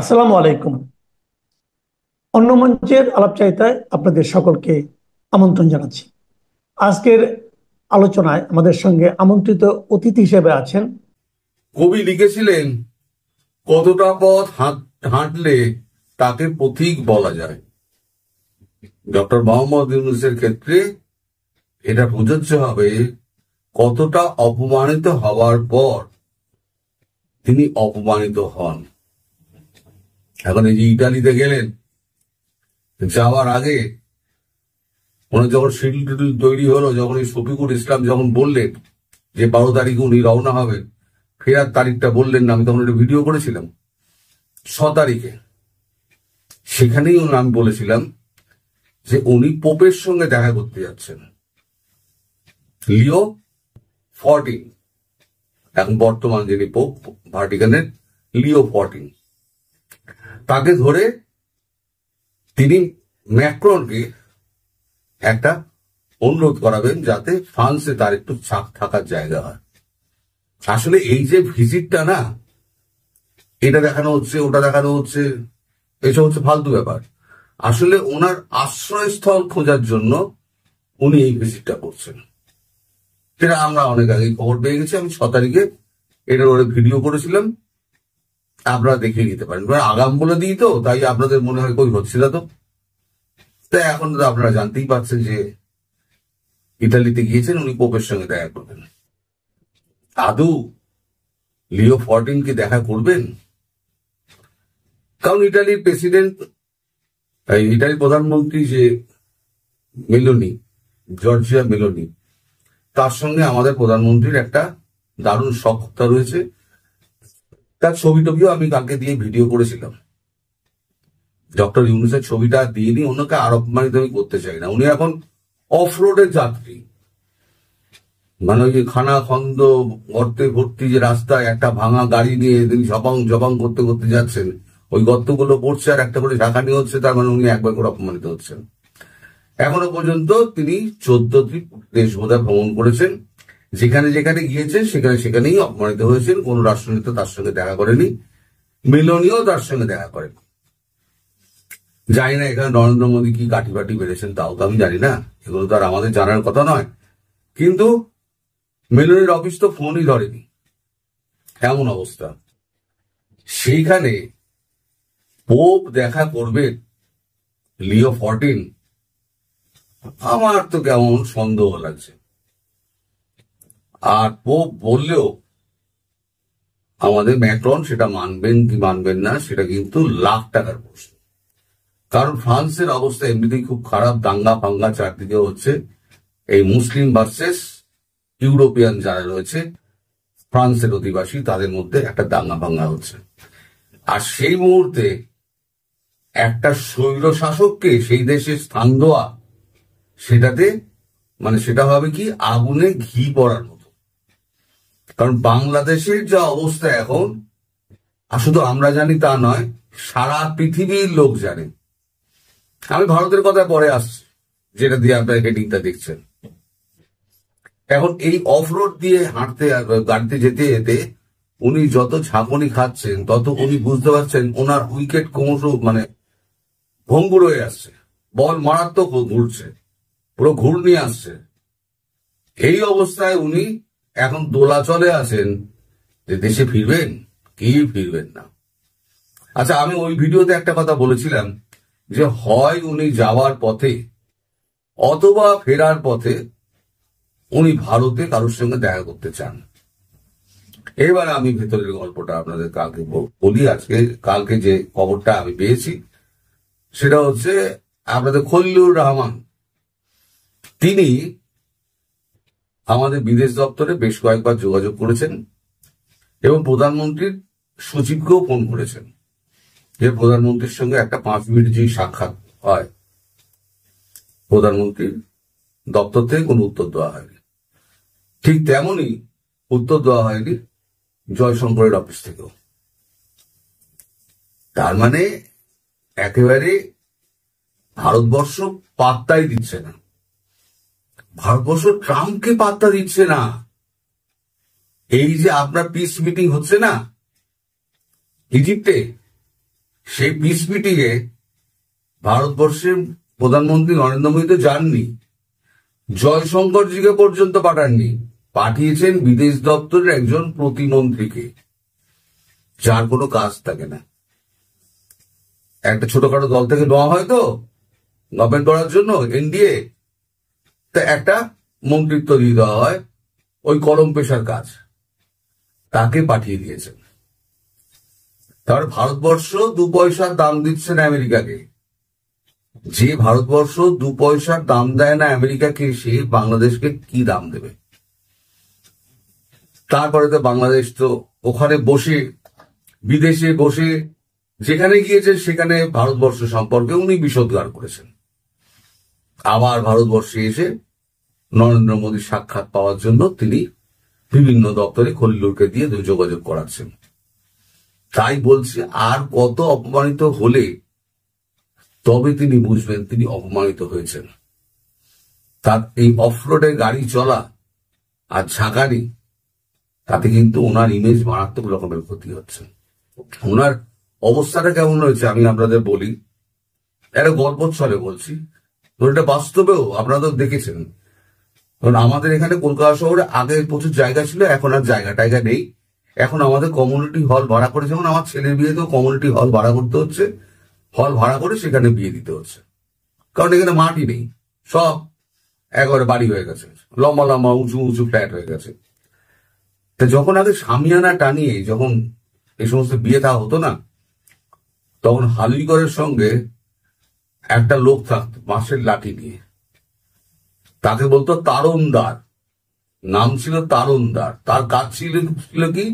আসসালামু আলাইকুম। অন্য মঞ্চের আলাপচারিতায় আপনাদের সকলকে আমন্ত্রণ জানাচ্ছি। আজকের আলোচনায় আমাদের সঙ্গে আমন্ত্রিত অতিথি হিসেবে আছেন কবি লিখেছিলেন, কতটা পথ হাঁটলে তাকে পথিক বলা যায়। ডক্টর মোহাম্মদ ইউনূসের ক্ষেত্রে এটা প্রযোজ্য হবে কতটা অপমানিত হওয়ার পর তিনি অপমানিত হন। এখন এই যে ইটালিতে গেলেন, যাওয়ার আগে ওনার যখন শিডিউল টিডিউল তৈরি হলো, যখন এই শফিকুল ইসলাম যখন বললেন যে 12 তারিখে উনি রওনা হবেন, ফেরার তারিখটা বললেন না, আমি তখন একটা ভিডিও করেছিলাম 6 তারিখে। সেখানেই আমি বলেছিলাম যে উনি পোপের সঙ্গে দেখা করতে যাচ্ছেন, লিও 14, এখন বর্তমান যিনি পোপ ভাটিকানের লিও 14, তাকে ধরে তিনি ম্যাক্রনকে একটা অনুরোধ করাবেন যাতে ফ্রান্সে তার একটু ছাপ থাকার জায়গা হয়। আসলে এই যে ভিজিটটা না, এটা দেখানো হচ্ছে ওটা দেখানো হচ্ছে, এসব হচ্ছে ফালতু ব্যাপার। আসলে ওনার আশ্রয়স্থল খোঁজার জন্য উনি এই ভিজিটটা করছেন, সেটা আমরা অনেক আগেই খবর পেয়ে গেছি। আমি 6 তারিখে এটার ওরে ভিডিও করেছিলাম, আপনারা দেখে নিতে পারেন। আগাম বলে দিই তো, তাই আপনাদের মনে হয় কই হচ্ছিল তো। তাই এখন তো আপনারা জানতেই পারছেন যে ইতালিতে গিয়েছেন উনি পোপের সঙ্গে দেখা করবেন। আদৌ লিও 14 কি দেখা করবেন? কারণ ইটালির প্রেসিডেন্ট, ইটালির প্রধানমন্ত্রী যে মেলোনি, জর্জিয়া মেলোনি, তার সঙ্গে আমাদের প্রধানমন্ত্রীর একটা দারুণ সখ্যতা রয়েছে। তার ছবি টবিও আমি কালকে দিয়ে ভিডিও করেছিলাম। ডক্টর ইউনূসের ছবিটা দিয়ে নিয়ে অন্যকে আর অপমানিত আমি করতে চাই না। উনি এখন অফ রোডের যাত্রী, মানে ওই যে খানা খন্দ গর্তে ভর্তি যে রাস্তায় একটা ভাঙা গাড়ি নিয়ে তিনি জবাং জবাং করতে করতে যাচ্ছেন, ওই গর্তগুলো পড়ছে আর একটা করে ঝাঁকানি হচ্ছে, তার মানে উনি একবার করে অপমানিত হচ্ছেন। এখনো পর্যন্ত তিনি 14টি দেশ বোধহয় ভ্রমণ করেছেন, যেখানে যেখানে গিয়েছেন সেখানেই অপমানিত হয়েছেন। কোন রাষ্ট্রনেতা তার সঙ্গে দেখা করেনি, মেলোনিও তার সঙ্গে দেখা করেনি। জানি না এখানে নরেন্দ্র মোদী কি কাঠি বাটি বেড়েছেন, তাও তো আমি জানি না, এগুলো তো আর আমাদের জানার কথা নয়। কিন্তু মেলোনির অফিস তো ফোনই ধরেনি, এমন অবস্থা। সেইখানে পোপ দেখা করবেন লিও 14, আমার তো কেমন সন্দেহ লাগছে। আর পোপ বললেও আমাদের ম্যাক্রন সেটা মানবেন কি মানবেন না সেটা কিন্তু লাখ টাকার প্রশ্ন। কারণ ফ্রান্সের অবস্থা এমনিতেই খুব খারাপ, দাঙ্গা ফাঙ্গা চারদিকে হচ্ছে। এই মুসলিম ভার্সেস ইউরোপিয়ান যারা রয়েছে, ফ্রান্সের অধিবাসী, তাদের মধ্যে একটা দাঙ্গা ভাঙ্গা হচ্ছে। আর সেই মুহূর্তে একটা স্বৈর শাসককে সেই দেশে স্থান দেওয়া, সেটাতে মানে সেটা হবে কি আগুনে ঘি পড়ার মতো। কারণ বাংলাদেশের যা অবস্থা এখন, আর শুধু আমরা জানি তা নয়, সারা পৃথিবীর লোক জানে। আমি ভারতের কথা পরে আসছি, যেটা দিয়ে আপনার হেডিংটা দেখছেন। এখন এই অফ রোড দিয়ে হাঁটতে গাড়িতে যেতে যেতে উনি যত ঝাঁকুনি খাচ্ছেন, তত উনি বুঝতে পারছেন ওনার উইকেট ক্রমশ মানে ভঙ্গুর হয়ে আসছে, বল মারাত্মক ঘুরছে, পুরো ঘূর্ণি আসছে। এই অবস্থায় উনি এখন দোলাচলে আছেন যে দেশে ফিরবেন কি ফিরবেন না। আচ্ছা, আমি ওই ভিডিওতে একটা কথা বলেছিলাম যে হয় উনি যাওয়ার পথে অথবা ফেরার পথে উনি ভারতে কারোর সঙ্গে দেখা করতে চান। এবার আমি ভেতরের গল্পটা আপনাদের কালকে বলি। কালকে যে খবরটা আমি পেয়েছি সেটা হচ্ছে আপনাদের খলিলুর রহমান, তিনি আমাদের বিদেশ দপ্তরে বেশ কয়েকবার যোগাযোগ করেছেন এবং প্রধানমন্ত্রীর সচিবকেও ফোন করেছেন যে প্রধানমন্ত্রীর সঙ্গে একটা 5 মিনিট যে সাক্ষাৎ হয়, প্রধানমন্ত্রীর দপ্তর থেকে কোনো উত্তর দেওয়া হয়নি। ঠিক তেমনই উত্তর দেওয়া হয়নি জয়শঙ্করের অফিস থেকেও। তার মানে একেবারে ভারতবর্ষ পাত্তাই দিচ্ছে না, ভারতবর্ষ ট্রাম্পকে পাত্তা দিচ্ছে না। এই যে আপনার পিস মিটিং হচ্ছে না ইজিপ্টে, সেই পিস মিটিংয়ে ভারতবর্ষের প্রধানমন্ত্রী নরেন্দ্র মোদী তো যাননি, জয়শঙ্করজিকে পর্যন্ত পাঠাননি, পাঠিয়েছেন বিদেশ দপ্তরের একজন প্রতিমন্ত্রীকে, যার কোনো কাজ থাকে না। একটা ছোটখাটো দল থেকে নেওয়া হয় তো গভর্নমেন্ট করার জন্য, এনডিএ, তা একটা মন্ত্রিত্ব দিয়ে দেওয়া হয়, ওই কলম পেশার কাজ, তাকে পাঠিয়ে দিয়েছেন। তার ভারতবর্ষ 2 পয়সার দাম দিচ্ছে না আমেরিকাকে। যে ভারতবর্ষ 2 পয়সার দাম দেয় না আমেরিকাকে, সে বাংলাদেশকে কি দাম দেবে? তারপরে তো বাংলাদেশ তো ওখানে বসে, বিদেশে বসে যেখানে গিয়েছে সেখানে ভারতবর্ষ সম্পর্কে উনি বিষোদ্গার করেছেন। আবার ভারতবর্ষে এসে নরেন্দ্র মোদীর সাক্ষাৎ পাওয়ার জন্য তিনি বিভিন্ন দপ্তরে খলিলুরকে দিয়ে যোগাযোগ করাচ্ছেন। তাই বলছি, আর কত অপমানিত হলে তবে তিনি বুঝবেন তিনি অপমানিত হয়েছেন। তার এই অফরোডে গাড়ি চলা আর ঝাঁকানি, তাতে কিন্তু ওনার ইমেজ মারাত্মক রকমের ক্ষতি হচ্ছে। ওনার অবস্থাটা কেমন হয়েছে আমি আপনাদের বলি, একটা গল্প ছলে বলছি, এটা বাস্তবেও আপনারা তো দেখেছেন। কারণ আমাদের এখানে কলকাতা শহরে আগে প্রচুর জায়গা ছিল, এখন আর জায়গা টায়গা নেই। এখন আমাদের কমিউনিটি হল ভাড়া করে, যেমন আমার ছেলের বিয়েতেও কমিউনিটি হল ভাড়া করতে হচ্ছে, হল ভাড়া করে সেখানে বিয়ে দিতে হচ্ছে। কারণ এখানে মাটি নেই, সব একবারে বাড়ি হয়ে গেছে, লম্বা লম্বা উঁচু উঁচু ফ্ল্যাট হয়ে গেছে। তা যখন আগে সামিয়ানা টানিয়ে যখন এই সমস্ত বিয়ে থা হতো না, তখন হালুইকরের সঙ্গে একটা লোক থাকতো বাঁশের লাঠি নিয়ে, তাকে বলতো তারণদার, নাম ছিল তারণদার। তার কাজ ছিল কি,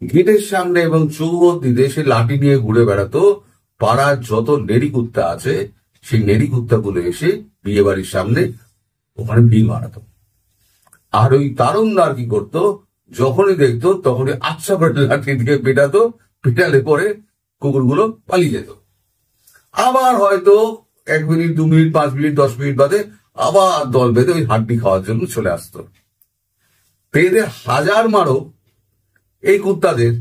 গেটের সামনে এবং চৌহদ্দিতে সে লাঠি নিয়ে ঘুরে বেড়াতো, পাড়ার যত নেড়ি কুত্তা আছে সেই নেড়ি কুত্তাগুলো এসে বিয়ে বাড়ির সামনে ওখানে ভিড় বাড়াতো। আর ওই তারণদার কি করতো, যখনই দেখতো তখনই আচ্ছা করে লাঠি দিয়ে পেটাতো, পেটালে পরে কুকুরগুলো পালিয়ে যেত। আবার হয়তো 1 মিনিট 2 মিনিট 5 মিনিট 10 মিনিট বাদে আবার দল বেঁধে ওই হাড্ডি খাওয়ার জন্য চলে আসতো। এদের হাজার মারো এই কুত্তাদের,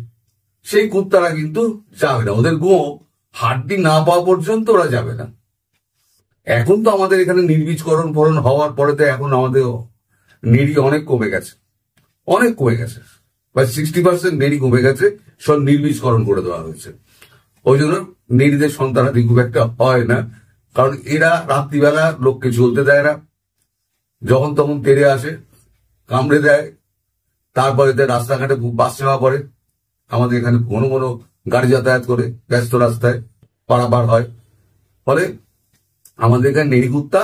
সেই কুত্তারা কিন্তু যাবে না, ওদের গো হাড্ডি না পাওয়া পর্যন্ত ওরা যাবে না। এখন তো আমাদের এখানে নির্বীজকরণ ফরণ হওয়ার পরে তো এখন আমাদের নেড়ি অনেক কমে গেছে, অনেক কমে গেছে, প্রায় 60% নেড়ি কমে গেছে, সব নির্বীজকরণ করে দেওয়া হয়েছে। ওই জন্য নেড়িদের সন্তানাদি খুব একটা হয় না, কারণ এরা রাত্রিবেলা লোককে চলতে দেয় না, যখন তখন তেড়ে আসে, কামড়ে দেয়, তারপরে রাস্তাঘাটে বাস সেবা পড়ে। আমাদের এখানে ঘন ঘন গাড়ি যাতায়াত করে, ব্যস্ত রাস্তায় পারাপার হয়, ফলে আমাদের এখানে নেড়ি কুত্তা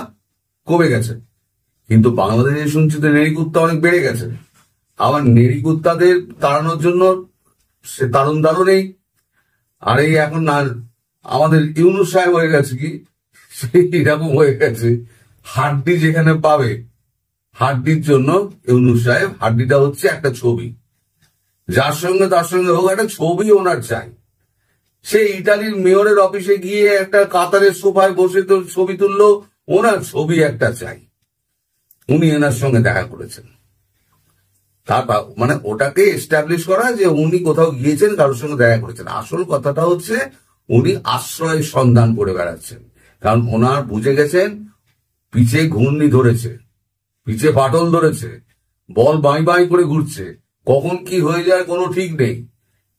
কমে গেছে। কিন্তু বাংলাদেশে শুনছি তো নেড়ি কুত্তা অনেক বেড়ে গেছে। আবার নেড়ি কুত্তাদের তাড়ানোর জন্য সে তারণদারও নেই। আর এই এখন আমাদের ইউনুস সাহেব হয়ে গেছে কি, সেই এরকম হয়ে গেছে, হাড্ডি যেখানে পাবে, হাড্ডির জন্য ইউনুস সাহেব, হাড্ডিটা হচ্ছে একটা ছবি, যার সঙ্গে তার সঙ্গে হোক একটা ছবি ওনার চাই। সে ইটালির মেয়রের অফিসে গিয়ে একটা কাতারের সোফায় বসে তো ছবি তুললো, ওনার ছবি একটা চাই। উনি এনার সঙ্গে দেখা করেছেন, তারপর মানে ওটাকে এস্টাবলিশ করা যে উনি কোথাও গিয়েছেন, কারোর সঙ্গে দেখা করেছেন। আসল কথাটা হচ্ছে উনি আশ্রয় সন্ধান করে বেড়াচ্ছেন, কারণ ওনার বুঝে গেছেন পিছে ঘূর্ণি ধরেছে, পিছে ফাটল ধরেছে, বল বাই বাই করে ঘুরছে, কখন কি হয়ে যায় কোনো ঠিক নেই,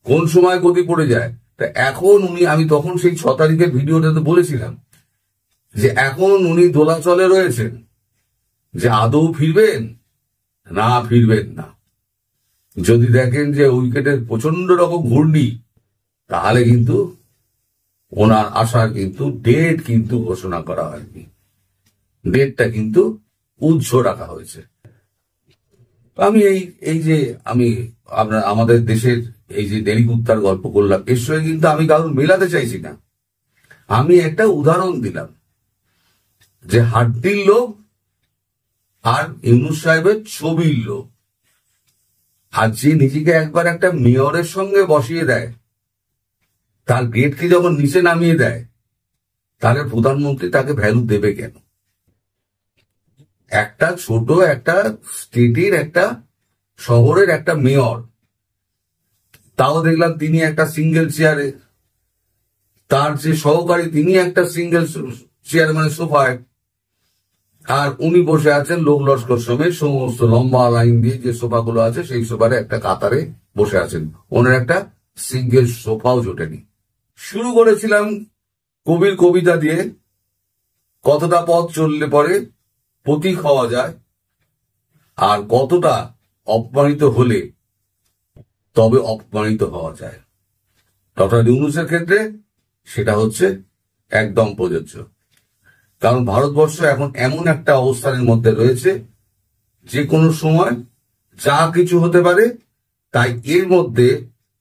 কোন সময় গতি পড়ে যায়। তা এখন উনি, আমি তখন সেই 6 তারিখের ভিডিওটাতে বলেছিলাম যে এখন উনি দোলাচলে রয়েছেন, যে আদৌ ফিরবেন না ফিরবেন না। যদি দেখেন যে উইকেটের প্রচন্ড রকম ঘূর্ণি, তাহলে কিন্তু ওনার আসার কিন্তু ডেট কিন্তু ঘোষণা করা হয়নি, ডেটটা কিন্তু উজ্জ রাখা হয়েছে। আমি এই যে আমি আমাদের দেশের এই যে নেড়ি কুত্তার গল্প করলাম, এর সঙ্গে কিন্তু আমি কারণ মেলাতে চাইছি না, আমি একটা উদাহরণ দিলাম যে হাড্ডির লোক আর ইউনুস সাহেবের ছবির লোক। আর যে নিজেকে একবার একটা মেয়রের সঙ্গে বসিয়ে দেয়, তার গ্রেডকে যখন নিচে নামিয়ে দেয়, তাহলে প্রধানমন্ত্রী তাকে ভ্যালু দেবে কেন? একটা ছোট একটা স্টেটের একটা শহরের একটা মেয়র, তাও দেখলাম তিনি একটা সিঙ্গেল চেয়ারে, তার যে সহকারী তিনি একটা সিঙ্গেল চেয়ারম্যানের সোফায়, আর উনি বসে আছেন লোক লস্কর সমেত সমস্ত লম্বা লাইন দিয়ে যে সোফাগুলো আছে সেই সোফারে একটা কাতারে বসে আছেন। ওনার একটা সিঙ্গেল সোফাও জোটেনি। শুরু করেছিলাম কবির কবিতা দিয়ে, কতটা পথ চললে পরে পথিক হওয়া যায়, আর কতটা অপমানিত হলে তবে অপমানিত হওয়া যায়। ডক্টর ইউনূসের ক্ষেত্রে সেটা হচ্ছে একদম প্রযোজ্য। কারণ ভারতবর্ষ এখন এমন একটা অবস্থানের মধ্যে রয়েছে, যে কোনো সময় যা কিছু হতে পারে। তাই এর মধ্যে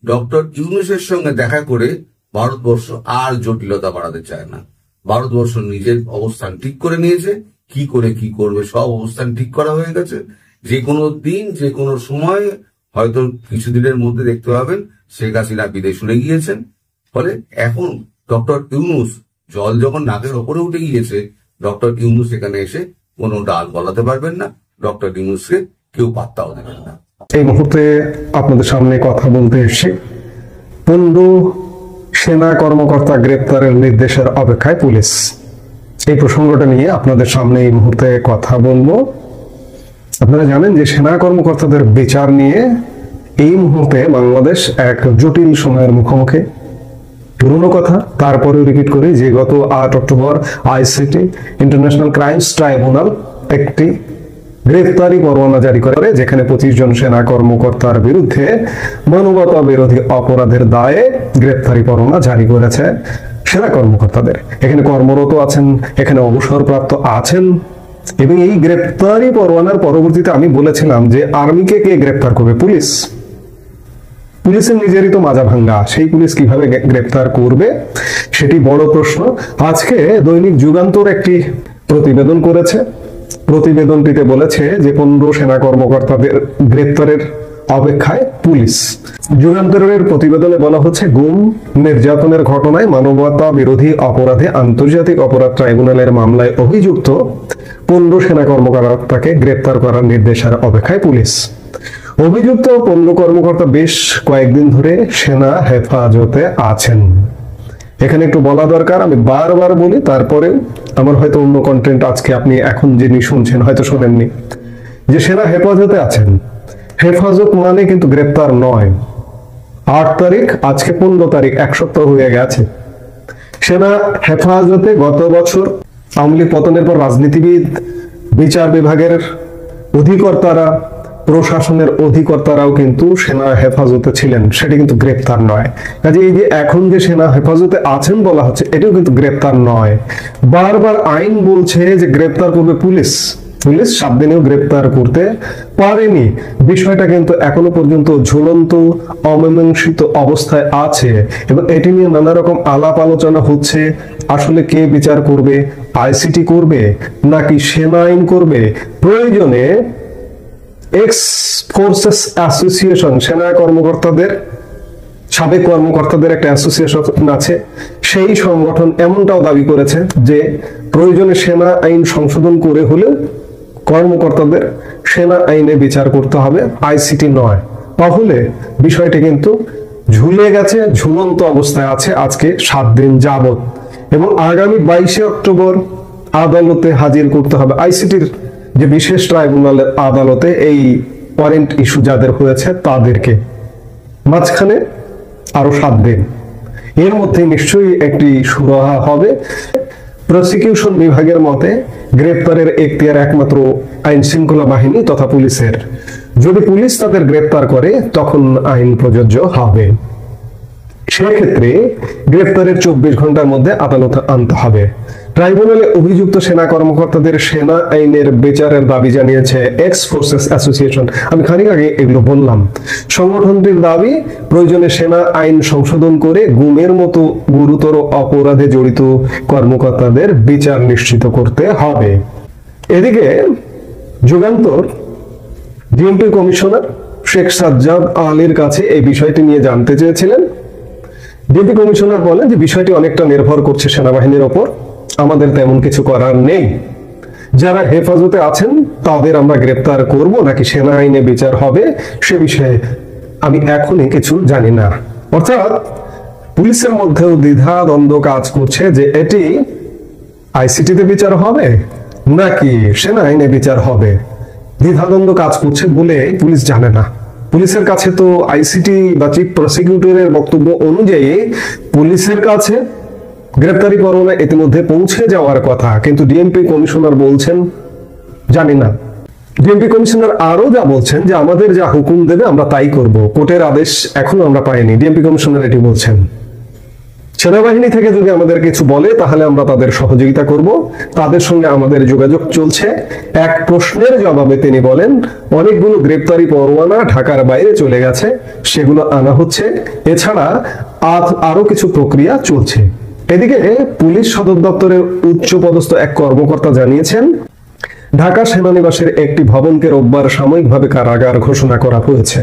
ডক্টর ইউনূসের সঙ্গে দেখা করে ভারতবর্ষ আর জটিলতা বাড়াতে চায় না। ভারতবর্ষ নিজের অবস্থান ঠিক করে নিয়েছে, কি করে কি করবে সব অবস্থান ঠিক করা হয়ে গেছে। যে কোনো দিন যে কোনো সময় হয়তো কিছুদিনের মধ্যে দেখতে পাবেন শেখ হাসিনা বিদেশ উড়ে গিয়েছেন। ফলে এখন ডক্টর ইউনূস, জল যখন নাকের ওপরে উঠে গিয়েছে, ডক্টর ইউনূস এখানে এসে কোনো ডাল গলাতে পারবেন না, ডক্টর ইউনূসকে কেউ পাত্তাও দেবেন না। এই মুহূর্তে আপনাদের সামনে কথা বলতে এসে 15 সেনা কর্মকর্তা গ্রেপ্তারের নির্দেশের অপেক্ষায় পুলিশ, এই প্রসঙ্গটা নিয়ে আপনাদের সামনে এই মুহূর্তে কথা বলবো। আপনারা জানেন যে সেনা কর্মকর্তাদের বিচার নিয়ে এই মুহূর্তে বাংলাদেশ এক জটিল সময়ের মুখোমুখি। পুরনো কথা তারপরেও রিপিট করি যে গত 8 October ICT international crimes tribunal একটি গ্রেফতারি পরোয়ানা জারি করে, যেখানে 25 জন সেনা কর্মকর্তার বিরুদ্ধে মানবতা বিরোধী অপরাধের দায়ে গ্রেফতারি পরোয়ানা জারি করেছে সেনা কর্মকর্তাদের। এখানে কর্মরত আছেন, এখানে অবসরপ্রাপ্ত আছেন। এবং এই গ্রেফতারি পরোয়ানার পরবর্তীতে আমি বলেছিলাম যে আর্মিকে কে গ্রেফতার করবে? পুলিশ। পুলিশের নিজেরই তো মাজা ভাঙ্গা, সেই পুলিশ কিভাবে গ্রেফতার করবে সেটি বড় প্রশ্ন। আজকে দৈনিক যুগান্তর একটি প্রতিবেদন করেছে। প্রতিবেদনটিতে বলেছে যে 15 সেনা কর্মকর্তাদের গ্রেফতারের অপেক্ষায় পুলিশ। যুগান্তরের প্রতিবেদনে বলা হচ্ছে, গুম নির্যাতনের ঘটনায় মানবতা বিরোধী অপরাধে আন্তর্জাতিক অপরাধ ট্রাইব্যুনালের মামলায় অভিযুক্ত 15 সেনা কর্মকর্তাকে গ্রেফতার করার নির্দেশের অপেক্ষায় পুলিশ। অভিযুক্ত 15 কর্মকর্তা বেশ কয়েকদিন ধরে সেনা হেফাজতে আছেন। এখানে একটু বলা দরকার, আমি বারবার বলি, তারপরে আমার হয়তো অন্য কন্টেন্ট আজকে আপনি এখন যিনি শুনছেন হয়তো শোনেননি, যে সেনা হেফাজতে আছেন। হেফাজত মানে কিন্তু গ্রেপ্তার নয়। 8 তারিখ, আজকে 15 তারিখ, 1 সপ্তাহ হয়ে গেছে। সেনা হেফাজতে গত বছর আওয়ামী লীগ পতনের পর রাজনীতিবিদ, বিচার বিভাগের অধিকর্তারা, প্রশাসনের অধিকর্তারাও কিন্তু সেনা হেফাজতে ছিলেন, সেটি কিন্তু গ্রেপ্তার নয়। কাজে এই যে এখন যে সেনা হেফাজতে আছেন বলা হচ্ছে, এটাও কিন্তু গ্রেপ্তার নয়। বারবার আইন বলছে যে গ্রেপ্তার করবে পুলিশ, পুলিশ 7 দিনেও গ্রেপ্তার করতে পারেনি। বিষয়টা কিন্তু এখনো পর্যন্ত ঝুলন্ত অমীমাংসিত অবস্থায় আছে এবং এটি নিয়ে নানা রকম আলাপ আলোচনা হচ্ছে। আসলে কে বিচার করবে? আইসিটি করবে নাকি সেনা আইন করবে? প্রয়োজনে এক্স ফোর্সেস অ্যাসোসিয়েশন, সেনা কর্মকর্তাদের, সাবেক কর্মকর্তাদের একটা অ্যাসোসিয়েশন আছে, সেই সংগঠন এমনটাও দাবি করেছে যে প্রয়োজনে সেনা আইন সংশোধন করে হলেও কর্মকর্তাদের সেনা আইনে বিচার করতে হবে, আইসিটি নয়। তাহলে বিষয়টি কিন্তু ঝুলে গেছে, ঝুলন্ত অবস্থায় আছে আজকে 7 দিন যাবত, এবং আগামী 22 অক্টোবর আদালতে হাজির করতে হবে, আইসিটির যে বিশেষ ট্রাইব্যুনালের আদালতে, এই ওয়ারেন্ট ইস্যু যাদের হয়েছে তাদেরকে। মাঝখানে আরো 7 দিন, এর মধ্যে নিশ্চয়ই একটি সুরাহা হবে। প্রসিকিউশন বিভাগের মতে গ্রেপ্তারের এখতিয়ার একমাত্র আইন শৃঙ্খলা বাহিনী তথা পুলিশের। যদি পুলিশ তাদের গ্রেপ্তার করে তখন আইন প্রযোজ্য হবে। সেক্ষেত্রে গ্রেপ্তারের 24 ঘন্টার মধ্যে আদালতে আনতে হবে। ট্রাইব্যুনালে অভিযুক্ত সেনা কর্মকর্তাদের সেনা আইনের বিচারের দাবি জানিয়েছে এক্স ফোর্সেস অ্যাসোসিয়েশন। আমি খানিক আগে এগুলো বললাম। সংগঠনটির দাবি, প্রয়োজনে সেনা আইন সংশোধন করে গুমের মতো গুরুতর অপরাধে জড়িত কর্মকর্তাদের বিচার নিশ্চিত করতে হবে। এদিকে যুগান্তর ডিএমপি কমিশনার শেখ সাজ্জাদ আলীর কাছে এই বিষয়টি নিয়ে জানতে চেয়েছিলেন। ডিএমপি কমিশনার বলেন যে বিষয়টি অনেকটা নির্ভর করছে সেনাবাহিনীর ওপর, আমাদের তেমন কিছু করার নেই। যারা হেফাজতে আছেন তাদের আমরা গ্রেপ্তার করব নাকি সেনা আইনে বিচার হবে সে বিষয়ে আমি এখনই কিছু জানি না। অর্থাৎ পুলিশের মধ্যেও দ্বিধা দ্বন্দ্ব কাজ করছে যে এটি আইসিটিতে বিচার হবে নাকি সেনা আইনে বিচার হবে। দ্বিধাদ্বন্দ্ব কাজ করছে বলে পুলিশ জানে না। পুলিশের কাছে তো আইসিটি বা চিফ প্রসিকিউটরের বক্তব্য অনুযায়ী পুলিশের কাছে গ্রেপ্তারি পরোয়ানা ইতিমধ্যে পৌঁছে যাওয়ার কথা, কিন্তু ডিএমপি কমিশনার বলছেন জানি না। ডিএমপি কমিশনার আরো যা বলছেন যে আমাদের যা হুকুম দেবে আমরা তাই করব, কোর্টের আদেশ এখনো আমরা পাইনি। ডিএমপি কমিশনার এটি বলছেন। সেনাবাহিনী থেকে যদি আমাদের কিছু বলে তাহলে আমরা তাদের সহযোগিতা করব, তাদের সঙ্গে আমাদের যোগাযোগ চলছে। এক প্রশ্নের জবাবে তিনি বলেন অনেকগুলো গ্রেপ্তারি পরোয়ানা ঢাকার বাইরে চলে গেছে, সেগুলো আনা হচ্ছে, এছাড়া আরো কিছু প্রক্রিয়া চলছে। এদিকে পুলিশ সদর দপ্তরের উচ্চপদস্থ এক কর্মকর্তা জানিয়েছেন ঢাকা সেনানিবাসের একটি ভবনকে রোববার সাময়িকভাবে কারাগার ঘোষণা করা হয়েছে।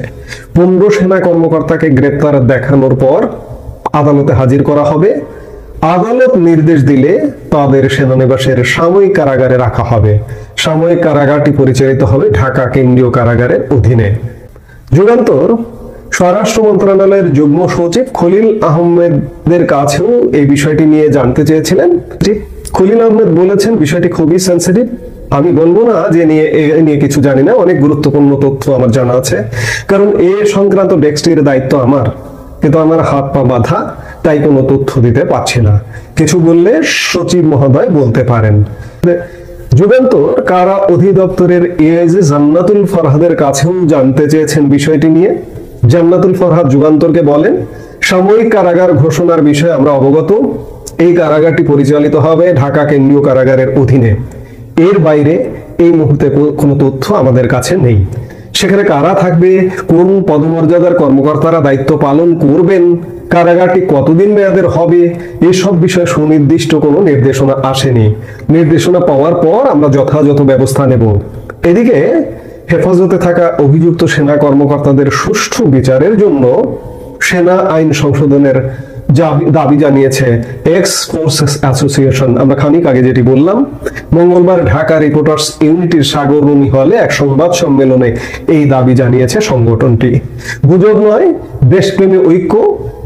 15 সেনা কর্মকর্তাকে গ্রেপ্তার দেখানোর পর আদালতে হাজির করা হবে। আদালত নির্দেশ দিলে তাদের সেনানিবাসের সাময়িক কারাগারে রাখা হবে। সাময়িক কারাগারটি পরিচালিত হবে ঢাকা কেন্দ্রীয় কারাগারের অধীনে। যুগান্তর স্বরাষ্ট্র মন্ত্রণালয়ের যুগ্ম সচিব খলিল আহমেদের কাছেও এই বিষয়টি নিয়ে জানতে চেয়েছিলেন। খলিল আহমেদ বলেছেন বিষয়টি খুবই সেন্সিটিভ। আমি বলবো না যে নিয়ে কিছু জানি না, অনেক গুরুত্বপূর্ণ তথ্য আমার জানা আছে, কারণ এ সংক্রান্ত ডেস্কটির দায়িত্ব আমার, কিন্তু আমার হাত পা বাঁধা, তাই কোনো তথ্য দিতে পারছি না। কিছু বললে সচিব মহোদয় বলতে পারেন। যুগান্তর কারা অধিদপ্তরের এআইজি জান্নাতুল ফরহাদের কাছেও জানতে চেয়েছেন বিষয়টি নিয়ে। জান্নাতুল ফরহাদ যুগান্তরকে বলেন সাময়িক কারাগার ঘোষণার বিষয়ে আমরা অবগত। এই কারাগারটি পরিচালিত হবে ঢাকা কেন্দ্রীয় কারাগারের অধীনে। এর বাইরে এই মুহূর্তে কোনো তথ্য আমাদের কাছে নেই। সেখানে কারা থাকবে, কোন পদমর্যাদার কর্মকর্তারা দায়িত্ব পালন করবেন, কারাগারটি কতদিন মেয়াদের হবে, এসব বিষয়ে সুনির্দিষ্ট কোনো নির্দেশনা আসেনি। নির্দেশনা পাওয়ার পর আমরা যথাযথ ব্যবস্থা নেব। এদিকে হেফাজতে থাকা অভিযুক্ত সেনা কর্মকর্তাদের সুষ্ঠু বিচারের জন্য সেনা আইন সংশোধনের দাবি জানিয়েছে এক্স ফোর্সেস অ্যাসোসিয়েশন। আমরা খানিক আগে যেটি বললাম, মঙ্গলবার ঢাকা রিপোর্টার্স ইউনিটির সাগর রুমি হলে এক সংবাদ সম্মেলনে এই দাবি জানিয়েছে সংগঠনটি। গুজব নয়, দেশপ্রেমী ঐক্য,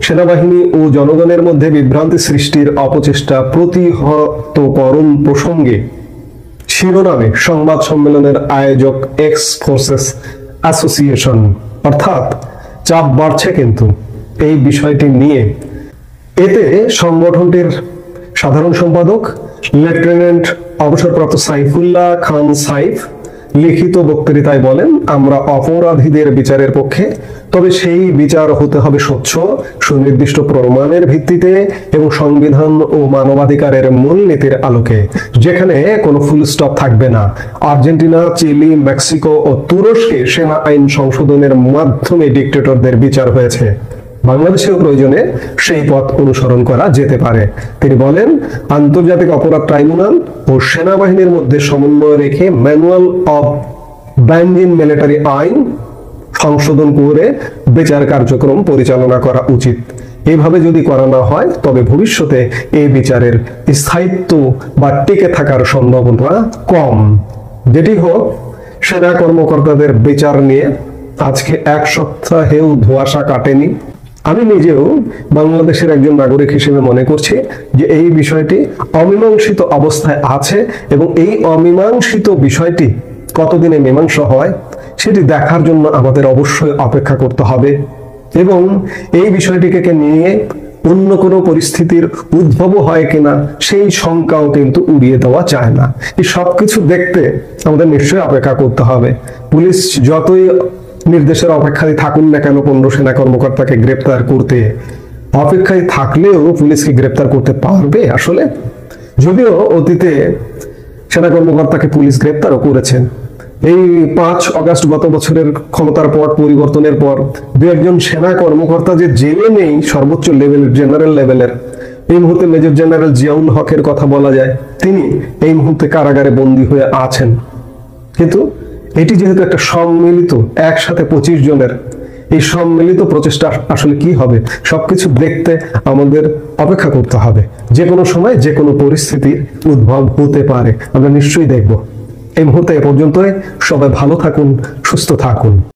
সেনাবাহিনী ও জনগণের মধ্যে বিভ্রান্তি সৃষ্টির অপচেষ্টা প্রতিহতকরণ প্রসঙ্গে শিরোনামে সংবাদ সম্মেলনের আয়োজক এক্স ফোর্সেস অ্যাসোসিয়েশন। অর্থাৎ চাপ বাড়ছে কিন্তু এই বিষয়টি নিয়ে। এতে সংগঠনটির সাধারণ সম্পাদক লেফটেন্যান্ট অবসরপ্রাপ্ত সাইফুল্লাহ খান সাইফ লিখিত বক্তৃতায় বলেন আমরা অপরাধীদের বিচারের পক্ষে, তবে সেই বিচার হতে হবে স্বচ্ছ, সুনির্দিষ্ট প্রমাণের ভিত্তিতে এবং সংবিধান ও মানবাধিকারের মূলনীতির আলোকে, যেখানে কোনো ফুল স্টপ থাকবে না। আর্জেন্টিনা, চিলি, মেক্সিকো ও তুরস্কে সেনা আইন সংশোধনের মাধ্যমে ডিক্টেটরদের বিচার হয়েছে। বাংলাদেশেও প্রয়োজনে সেই পথ অনুসরণ করা যেতে পারে। তিনি বলেন আন্তর্জাতিক অপরাধ ট্রাইব্যুনাল ও সেনাবাহিনীর মধ্যে সমন্বয় রেখে ম্যানুয়াল অব ব্যান্ডিন মিলিটারি আইন সংশোধন করে বিচার কার্যক্রম পরিচালনা করা উচিত। এভাবে যদি করা না হয় তবে ভবিষ্যতে এই বিচারের স্থায়িত্ব বা টিকে থাকার সম্ভাবনা কম। যেটি হোক, সেনা কর্মকর্তাদের বিচার নিয়ে আজকে এক সপ্তাহেও ধোঁয়াশা কাটেনি। আমি নিজেও বাংলাদেশের একজন নাগরিক হিসেবে মনে করছি যে এই বিষয়টি অমীমাংসিত অবস্থায় আছে এবং এই অমীমাংসিত বিষয়টি কতদিনে মীমাংসা হয় সেটি দেখার জন্য আমাদের অবশ্যই অপেক্ষা করতে হবে এবং এই বিষয়টিকে নিয়ে অন্য কোনো পরিস্থিতির উদ্ভব হয় কিনা সেই শঙ্কাও কিন্তু উড়িয়ে দেওয়া যায় না। এই সবকিছু দেখতে আমাদের নিশ্চয়ই অপেক্ষা করতে হবে। পুলিশ যতই নির্দেশের অপেক্ষায় থাকুন না কেন 15 সেনা কর্মকর্তাকে গ্রেপ্তার করতে, অপেক্ষায় থাকলেও পুলিশকে গ্রেপ্তার করতে পারবে আসলে? যদিও অতীতে সেনা কর্মকর্তাকে পুলিশ গ্রেপ্তারও করেছেন। এই 5 আগস্ট গত বছরের ক্ষমতার পর পরিবর্তনের পর দু একজন সেনা কর্মকর্তা যে জেলে নেই সর্বোচ্চ লেভেলের, জেনারেল লেভেলের, এই মুহূর্তে মেজর জেনারেল জিয়াউল হকের কথা বলা যায়, তিনি এই মুহূর্তে কারাগারে বন্দী হয়ে আছেন। কিন্তু এটি যেহেতু একটা সম্মিলিত, একসাথে 25 জনের এই সম্মিলিত প্রচেষ্টা আসলে কি হবে সবকিছু দেখতে আমাদের অপেক্ষা করতে হবে। যে কোনো সময় যে কোনো পরিস্থিতির উদ্ভব হতে পারে, আমরা নিশ্চয়ই দেখব। এই মুহূর্তে এ পর্যন্তই। সবাই ভালো থাকুন, সুস্থ থাকুন।